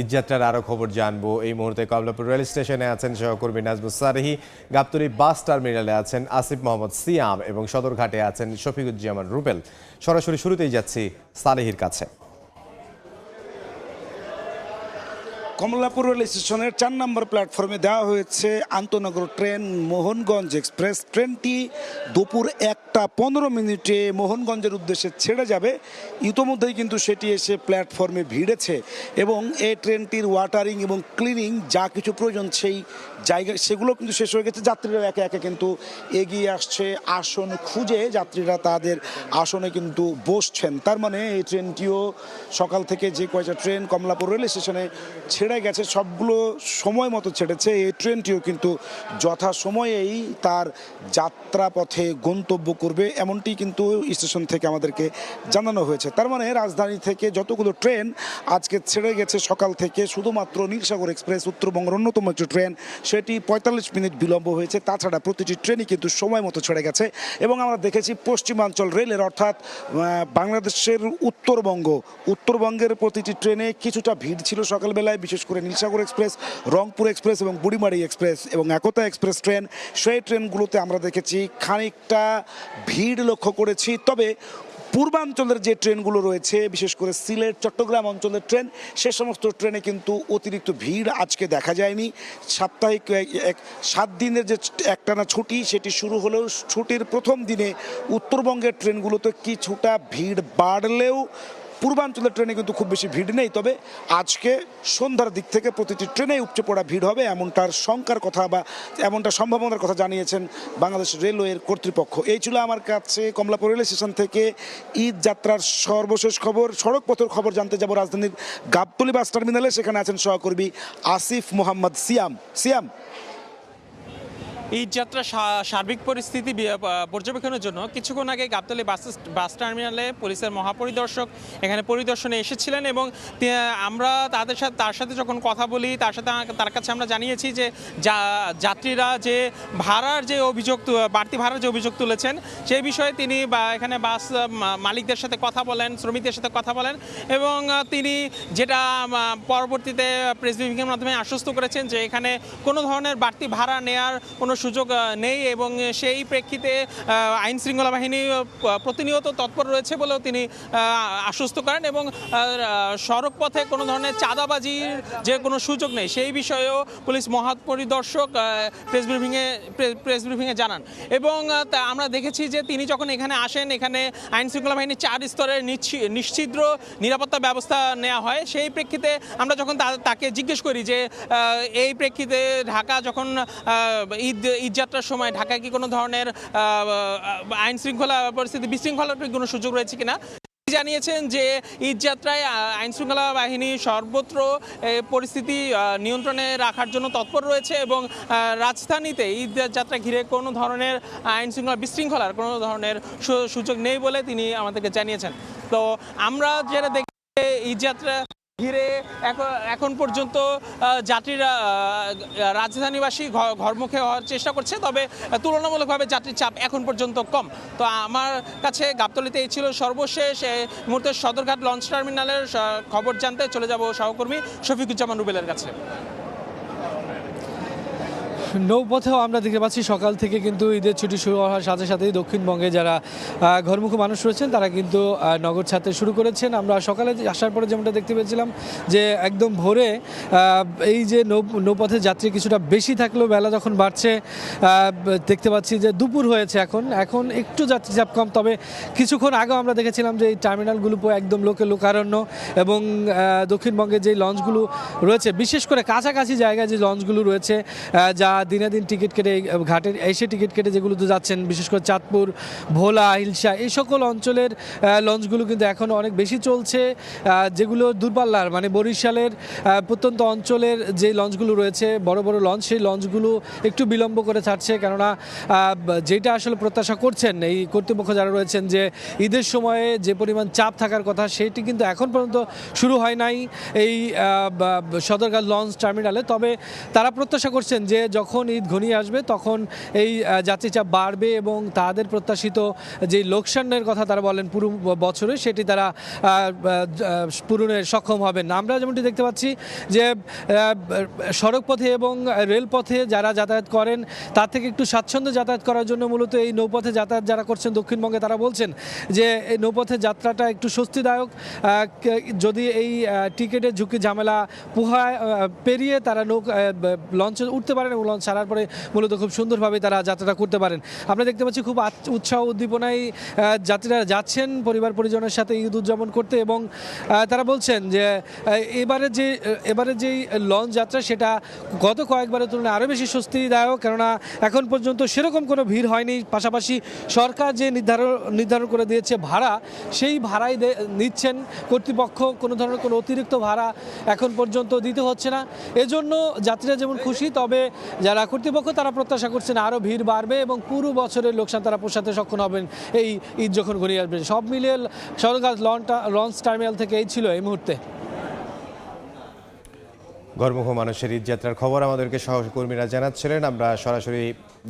ঈদযাত্রার আরও খবর জানবো। এই মুহূর্তে কমলাপুর রেল স্টেশনে আছেন সহকর্মী নাজমুস সারেহি, গাবতলী বাস টার্মিনালে আছেন আসিফ মোহাম্মদ সিয়াম এবং সদরঘাটে আছেন শফিকুজ্জামান রুবেল। সরাসরি শুরুতেই যাচ্ছি সালেহির কাছে। কমলাপুর রেল স্টেশনের ৪ নম্বর প্ল্যাটফর্মে দেওয়া হয়েছে আন্তনগর ট্রেন মোহনগঞ্জ এক্সপ্রেস। ট্রেনটি দুপুর 1টা 15 মোহনগঞ্জের উদ্দেশ্যে ছেড়ে যাবে। ইতোমধ্যেই কিন্তু সেটি এসে প্ল্যাটফর্মে ভিড়েছে এবং এই ট্রেনটির ওয়াটারিং এবং ক্লিনিং যা কিছু প্রয়োজন সেই জায়গায় সেগুলো কিন্তু শেষ হয়ে গেছে। যাত্রীরা একে একে কিন্তু এগিয়ে আসছে, আসন খুঁজে যাত্রীরা তাদের আসনে কিন্তু বসছেন। তার মানে এই ট্রেনটিও সকাল থেকে যে কয়টা ট্রেন কমলাপুর রেল স্টেশনে ছেড়ে গেছে সবগুলো সময় মতো ছেড়েছে। এই ট্রেনটিও কিন্তু যথাসময়েই তার যাত্রাপথে গন্তব্য করবে, এমনটি কিন্তু স্টেশন থেকে আমাদেরকে জানানো হয়েছে। তার মানে রাজধানী থেকে যতগুলো ট্রেন আজকে ছেড়ে গেছে সকাল থেকে, শুধুমাত্র নীলসাগর এক্সপ্রেস উত্তরবঙ্গের অন্যতম একটি ট্রেন, সেটি 45 মিনিট বিলম্ব হয়েছে। তাছাড়া প্রতিটি ট্রেনই কিন্তু সময় মতো ছেড়ে গেছে। এবং আমরা দেখেছি পশ্চিমাঞ্চল রেলের অর্থাৎ বাংলাদেশের উত্তরবঙ্গের প্রতিটি ট্রেনে কিছুটা ভিড় ছিল সকালবেলায়, বিশেষ করে নীলসাগর এক্সপ্রেস, রংপুর এক্সপ্রেস এবং বুড়িমারি এক্সপ্রেস এবং একতা এক্সপ্রেস ট্রেন। সেই ট্রেনগুলোতে আমরা দেখেছি খানিকটা ভিড় লক্ষ্য করেছি। তবে পূর্বাঞ্চলের যে ট্রেনগুলো রয়েছে, বিশেষ করে সিলেট চট্টগ্রাম অঞ্চলের ট্রেন, সে সমস্ত ট্রেনে কিন্তু অতিরিক্ত ভিড় আজকে দেখা যায়নি। সাপ্তাহিক 7 দিনের যে একটানা ছুটি সেটি শুরু হলেও ছুটির প্রথম দিনে উত্তরবঙ্গের ট্রেনগুলোতে কিছুটা ভিড় বাড়লেও পূর্বাঞ্চলের ট্রেনে কিন্তু খুব বেশি ভিড় নেই। তবে আজকে সন্ধ্যার দিক থেকে প্রতিটি ট্রেনেই উপচে পড়া ভিড় হবে এমনটার শঙ্কার কথা বা এমনটা সম্ভাবনার কথা জানিয়েছেন বাংলাদেশ রেলওয়ের কর্তৃপক্ষ। এই ছিল আমার কাছে কমলাপুর রেল স্টেশন থেকে ঈদ যাত্রার সর্বশেষ খবর। সড়ক পথের খবর জানতে যাব রাজধানীর গাবতলী বাস টার্মিনালে, সেখানে আছেন সহকর্মী আসিফ মোহাম্মদ সিয়াম। ঈদ যাত্রা সার্বিক পরিস্থিতি পর্যবেক্ষণের জন্য কিছুক্ষণ আগে গাবতলী বাস টার্মিনালে পুলিশের মহাপরিদর্শক এখানে পরিদর্শনে এসেছিলেন এবং আমরা তার সাথে যখন কথা বলি তার কাছে আমরা জানিয়েছি যে যাত্রীরা যে ভাড়ার যে অভিযোগ, বাড়তি ভাড়ার যে অভিযোগ তুলেছেন সেই বিষয়ে তিনি এখানে বাস মালিকদের সাথে কথা বলেন, শ্রমিকদের সাথে কথা বলেন এবং তিনি যেটা পরবর্তীতে প্রেস ব্রিফিংয়ের মাধ্যমে আশ্বস্ত করেছেন যে এখানে কোনো ধরনের বাড়তি ভাড়া নেওয়ার কোনো সুযোগ নেই এবং সেই প্রেক্ষিতে আইন শৃঙ্খলা বাহিনী প্রতিনিয়ত তৎপর রয়েছে বলেও তিনি আশ্বস্ত করেন এবং সড়ক পথে কোনো ধরনের চাঁদাবাজির যে কোনো সুযোগ নেই সেই বিষয়েও পুলিশ মহাপরিদর্শক প্রেস ব্রিফিংয়ে জানান। এবং আমরা দেখেছি যে তিনি যখন এখানে আসেন, এখানে আইন শৃঙ্খলা বাহিনীর 4 স্তরের নিশ্ছিদ্র নিরাপত্তা ব্যবস্থা নেওয়া হয়। সেই প্রেক্ষিতে আমরা যখন তাকে জিজ্ঞেস করি যে এই প্রেক্ষিতে ঢাকা যখন ঈদযাত্রার সময় ঢাকায় কি কোনো ধরনের আইন শৃঙ্খলা পরিস্থিতি বিশৃঙ্খলার কোনো সুযোগ রয়েছে কিনা, জানিয়েছেন যে ঈদযাত্রায় আইন শৃঙ্খলা বাহিনী সর্বত্র পরিস্থিতি নিয়ন্ত্রণে রাখার জন্য তৎপর রয়েছে এবং রাজধানীতে ঈদযাত্রা ঘিরে কোনো ধরনের আইন শৃঙ্খলা বিশৃঙ্খলার কোনো ধরনের সুযোগ নেই বলে তিনি আমাদেরকে জানিয়েছেন। তো আমরা যেটা দেখি ঈদযাত্রা ঘিরে এখন পর্যন্ত যাত্রীরা রাজধানীবাসী ঘরমুখে হওয়ার চেষ্টা করছে, তবে তুলনামূলকভাবে যাত্রীর চাপ এখন পর্যন্ত কম। তো আমার কাছে গাবতলীতে এই ছিল সর্বশেষ মুহূর্তে সদরঘাট লঞ্চ টার্মিনালের খবর জানতে চলে যাব সহকর্মী শফিকুজ্জামান রুবেলের কাছে। নৌপথেও আমরা দেখতে পাচ্ছি সকাল থেকে কিন্তু ঈদের ছুটি শুরু হওয়ার সাথে সাথেই দক্ষিণবঙ্গে যারা ঘরমুখী মানুষ রয়েছেন তারা কিন্তু নগর ছাড়তে শুরু করেছেন। আমরা সকালে আসার পরে যেমনটা দেখতে পেয়েছিলাম যে একদম ভোরে এই যে নৌপথের যাত্রী কিছুটা বেশি থাকলেও বেলা যখন বাড়ছে দেখতে পাচ্ছি যে দুপুর হয়েছে, এখন একটু যাত্রী চাপ কম। তবে কিছুক্ষণ আগেও আমরা দেখেছিলাম যে এই টার্মিনালগুলো একদম লোকারণ্য এবং দক্ষিণবঙ্গে যে লঞ্চগুলো রয়েছে, বিশেষ করে কাছাকাছি জায়গায় যে লঞ্চগুলো রয়েছে যা দিনে দিন টিকিট কেটে ঘাটে এসে টিকিট কেটে যেগুলোতে যাচ্ছেন, বিশেষ করে চাঁদপুর, ভোলা, হিলসা এই সকল অঞ্চলের লঞ্চগুলো কিন্তু এখন অনেক বেশি চলছে। যেগুলো দূরপাল্লার মানে বরিশালের প্রত্যন্ত অঞ্চলের যে লঞ্চগুলো রয়েছে, বড় বড় লঞ্চ, সেই লঞ্চগুলো একটু বিলম্ব করে ছাড়ছে। কেননা যেটা আসলে প্রত্যাশা করছেন এই কর্তৃপক্ষ যারা রয়েছেন যে ঈদের সময়ে যে পরিমাণ চাপ থাকার কথা সেটি কিন্তু এখন পর্যন্ত শুরু হয় নাই এই সদরঘাট লঞ্চ টার্মিনালে। তবে তারা প্রত্যাশা করছেন যে যখন যখন ঈদ ঘনিয়ে আসবে তখন এই যাত্রী চাপ বাড়বে এবং তাদের প্রত্যাশিত যে লোকসানের কথা তারা বলেন পুরো বছরে সেটি তারা পূরণে সক্ষম হবেন। আমরা যেমনটি দেখতে পাচ্ছি যে সড়ক পথে এবং রেলপথে যারা যাতায়াত করেন তার থেকে একটু স্বাচ্ছন্দ্যে যাতায়াত করার জন্য মূলত এই নৌপথে যাতায়াত যারা করছেন দক্ষিণবঙ্গে তারা বলছেন যে এই নৌপথের যাত্রাটা একটু স্বস্তিদায়ক। যদি এই টিকিটের ঝুঁকি ঝামেলা পেরিয়ে তারা লঞ্চে উঠতে পারেন এবং লঞ্চ ছাড়ার পরে মূলত খুব সুন্দরভাবে তারা যাত্রাটা করতে পারেন। আমরা দেখতে পাচ্ছি খুব উৎসাহ উদ্দীপনায় যাত্রীরা যাচ্ছেন পরিবার পরিজনের সাথে ঈদ উদযাপন করতে এবং তারা বলছেন যে এবারে যেই লঞ্চ যাত্রা সেটা গত কয়েকবারের তুলনায় আরও বেশি স্বস্তিদায়ক, কেননা এখন পর্যন্ত সেরকম কোনো ভিড় হয়নি। পাশাপাশি সরকার যে নির্ধারণ করে দিয়েছে ভাড়া, সেই ভাড়াই নিচ্ছেন কর্তৃপক্ষ, কোনো ধরনের কোনো অতিরিক্ত ভাড়া এখন পর্যন্ত দিতে হচ্ছে না। এজন্য যাত্রীরা যেমন খুশি, তবে যারা কর্তৃপক্ষ তারা প্রত্যাশা করছেন আরও ভিড় বাড়বে এবং পুরো বছরের লোকসান তারা পোষাতে সক্ষম হবেন এই ঈদ যখন ঘনিয়ে আসবে। সব মিলিয়ে সদরঘাট লঞ্চ টার্মিনাল থেকে এই ছিল এই মুহূর্তে। ঘরমুখ মানুষের ঈদ যাত্রার খবর আমাদেরকে সহকর্মীরা জানাচ্ছিলেন। আমরা সরাসরি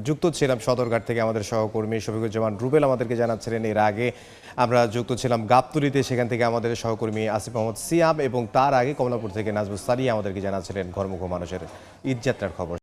যুক্ত ছিলাম সদরঘাট থেকে, আমাদের সহকর্মী শফিকুজ্জামান রুবেল আমাদেরকে জানাচ্ছিলেন। এর আগে আমরা যুক্ত ছিলাম গাবতলীতে, সেখান থেকে আমাদের সহকর্মী আসিফ মোহাম্মদ সিয়াম, এবং তার আগে কমলাপুর থেকে নাজমুস সারিয়া আমাদেরকে জানাচ্ছিলেন ঘরমুখ মানুষের ঈদ যাত্রার খবর।